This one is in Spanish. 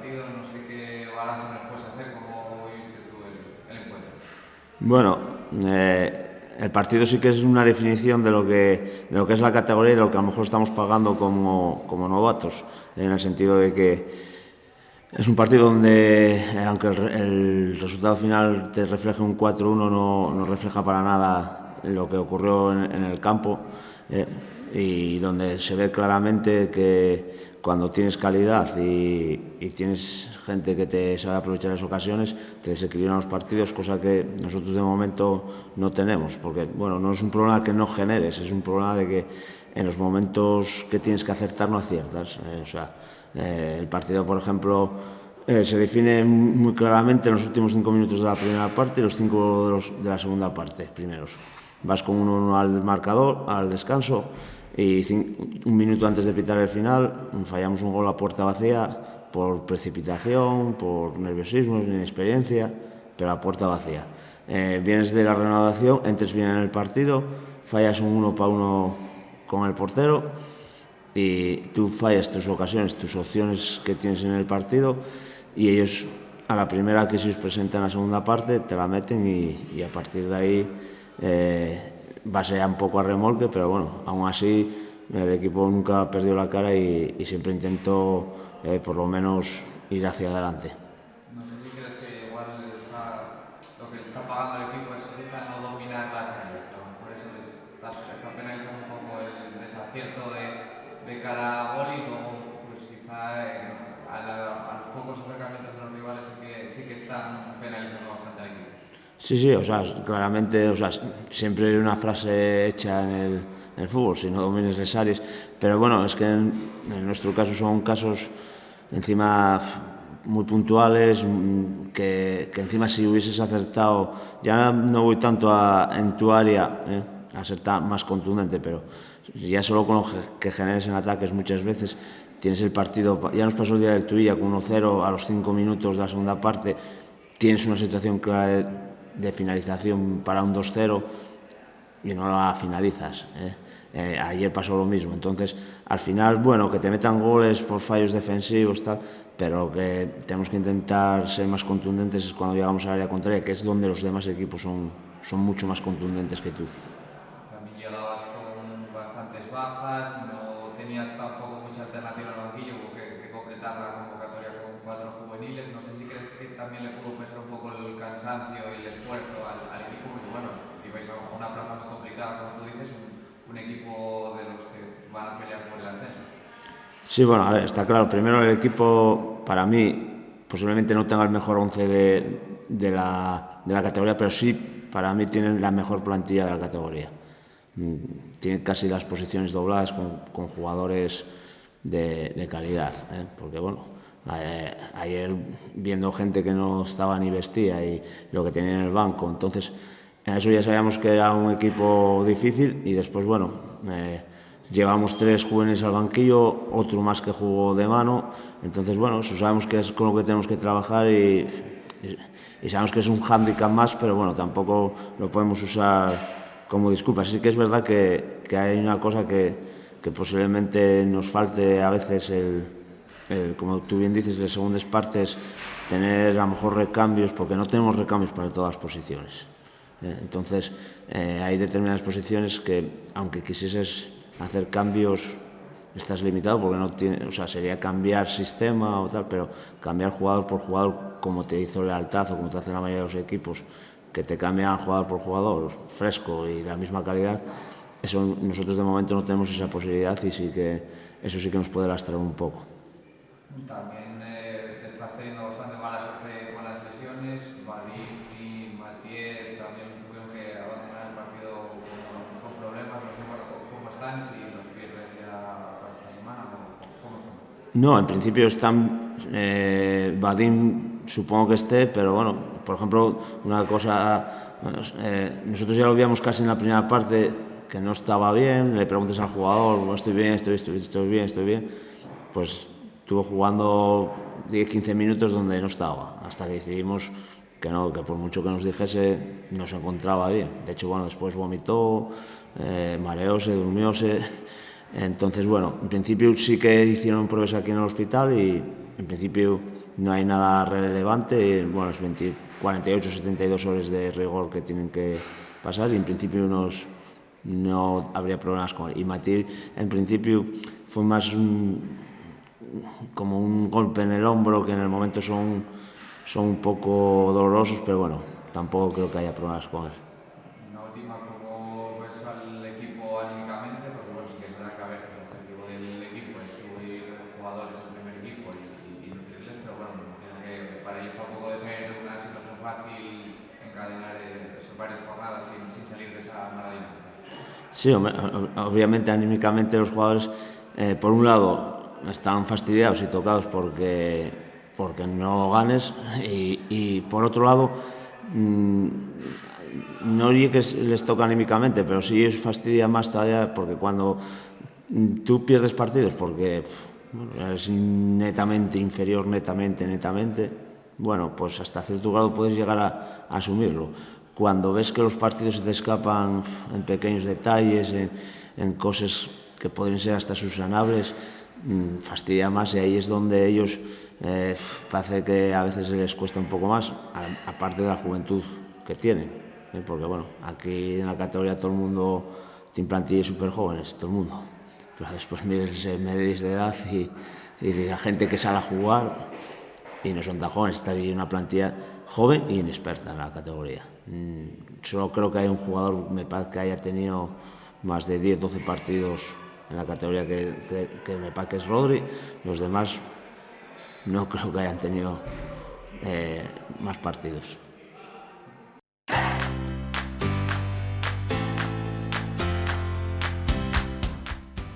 partido, no sé qué balance nos puedes hacer, cómo viviste tú el encuentro. Bueno, el partido sí que es una definición de lo que es la categoría y de lo que a lo mejor estamos pagando como novatos, en el sentido de que es un partido donde, aunque el resultado final te refleje un 4-1, no refleja para nada lo que ocurrió en el campo, y donde se ve claramente que cuando tienes calidad y tienes gente que te sabe aprovechar las ocasiones, te desequilibran los partidos, cosa que nosotros de momento no tenemos, porque bueno, no es un problema que no generes, es un problema de que en los momentos que tienes que acertar no aciertas. El partido, por ejemplo, se define muy claramente en los últimos 5 minutos de la primera parte y los 5 de la segunda parte, primeros. Vas con 1-1 al marcador, al descanso, y un minuto antes de pitar el final fallamos un gol a puerta vacía por precipitación, por nerviosismo, inexperiencia, pero a puerta vacía. Vienes de la renovación, entres bien en el partido, fallas un 1-1 con el portero y tú fallas tus ocasiones, tus opciones que tienes en el partido, y ellos a la primera que se os presenta en la segunda parte te la meten y a partir de ahí vas ya un poco a remolque, pero bueno, aún así el equipo nunca perdió la cara y siempre intentó por lo menos ir hacia adelante. No sé si crees que igual lo que le está pagando al equipo es quizá no dominar las áreas, a lo mejor eso les está penalizando un poco el desacierto de cara a gol y luego pues quizá a los pocos acercamientos de los rivales sí que están penalizando bastante al equipo. Sí, sí, o sea, claramente, o sea, siempre hay una frase hecha en el fútbol, si no domines les áreas, pero bueno, es que en nuestro caso son casos encima muy puntuales, que encima si hubieses acertado, ya no voy tanto en tu área, a ser más contundente, pero ya solo con lo que generes en ataques muchas veces, tienes el partido, ya nos pasó el día del Tuilla con 1-0 a los 5 minutos de la segunda parte, tienes una situación clara de finalización para un 2-0 y no la finalizas. Ayer pasó lo mismo. Entonces, al final, bueno, que te metan goles por fallos defensivos, tal, pero que tenemos que intentar ser más contundentes cuando llegamos al área contraria, que es donde los demás equipos son mucho más contundentes que tú. También llegabas con bastantes bajas, no tenías tampoco mucha alternativa en el banquillo, hubo que completar la convocatoria con 4 juveniles. No sé si crees que también le pudo pesar un poco el cansancio y el esfuerzo al equipo, porque bueno, ibais a una plaza muy complicada, como tú dices, un equipo de los que van a pelear por el ascenso. Sí, bueno, a ver, está claro. Primero, el equipo, para mí, posiblemente no tenga el mejor 11 de la categoría, pero sí, para mí, tienen la mejor plantilla de la categoría. Tiene casi las posiciones dobladas con jugadores de calidad, porque bueno, ayer viendo gente que no estaba ni vestía y lo que tenía en el banco, entonces en eso ya sabíamos que era un equipo difícil y después bueno, llevamos 3 jóvenes al banquillo, otro más que jugó de mano, entonces bueno, eso sabemos que es con lo que tenemos que trabajar y sabemos que es un hándicap más, pero bueno, tampoco lo podemos usar como disculpa. Sí que es verdad que hay una cosa que posiblemente nos falte a veces como tú bien dices, de segundas partes, tener a lo mejor recambios, porque no tenemos recambios para todas las posiciones. Entonces, hay determinadas posiciones que, aunque quisieses hacer cambios, estás limitado porque no tiene, o sea, sería cambiar sistema o tal, pero cambiar jugador por jugador, como te hizo Lealtad o como te hacen la mayoría de los equipos, que te cambian jugador por jugador, fresco y de la misma calidad, eso nosotros de momento no tenemos esa posibilidad y sí que eso sí que nos puede lastrar un poco. También te estás teniendo bastante mala suerte con las lesiones. Vadim y Mathieu también tuvieron que abandonar el partido con problemas. No sé bueno, cómo están, si los pierdes ya para esta semana o cómo están. No, en principio están. Vadim supongo que esté, pero bueno, por ejemplo, una cosa. Bueno, nosotros ya lo vimos casi en la primera parte que no estaba bien. Le preguntas al jugador, "Oh, estoy bien, estoy bien, estoy bien". Pues estuvo jugando 10-15 minutos donde no estaba, hasta que decidimos que no, que por mucho que nos dijese, no se encontraba bien. De hecho, bueno, después vomitó, mareóse, durmióse. Entonces, bueno, en principio sí que hicieron pruebas aquí en el hospital y en principio no hay nada relevante. Bueno, es 48, 72 horas de rigor que tienen que pasar y en principio no habría problemas con él. Y Matil, en principio, fue más como un golpe en el hombro, que en el momento son un poco dolorosos, pero bueno, tampoco creo que haya problemas con él. Una última, ¿cómo ves al equipo anímicamente? Porque bueno, sí que es verdad que a ver, el objetivo del equipo es subir jugadores al primer equipo y nutrirles, pero bueno, me imagino que para ellos tampoco debe ser una situación fácil encadenar varias jornadas sin salir de esa mala dinámica. Sí, obviamente anímicamente los jugadores, por un lado, están fastidiados y tocados porque no ganes, y por otro lado, no digo que les toca anímicamente, pero sí les fastidia más todavía porque cuando tú pierdes partidos porque eres netamente inferior, netamente, bueno, pues hasta cierto grado puedes llegar a asumirlo. Cuando ves que los partidos se te escapan en pequeños detalles, en cosas que podrían ser hasta subsanables, fastidia más, y ahí es donde ellos parece que a veces les cuesta un poco más, aparte de la juventud que tienen, porque bueno, aquí en la categoría todo el mundo tiene plantillas súper jóvenes, todo el mundo, pero después miras medias de edad y la gente que sale a jugar y no son tan jóvenes, está ahí una plantilla joven e inexperta en la categoría. Solo creo que hay un jugador, me parece, que haya tenido más de 10, 12 partidos en la categoría, que me parece que es Rodri. Los demás no creo que hayan tenido más partidos.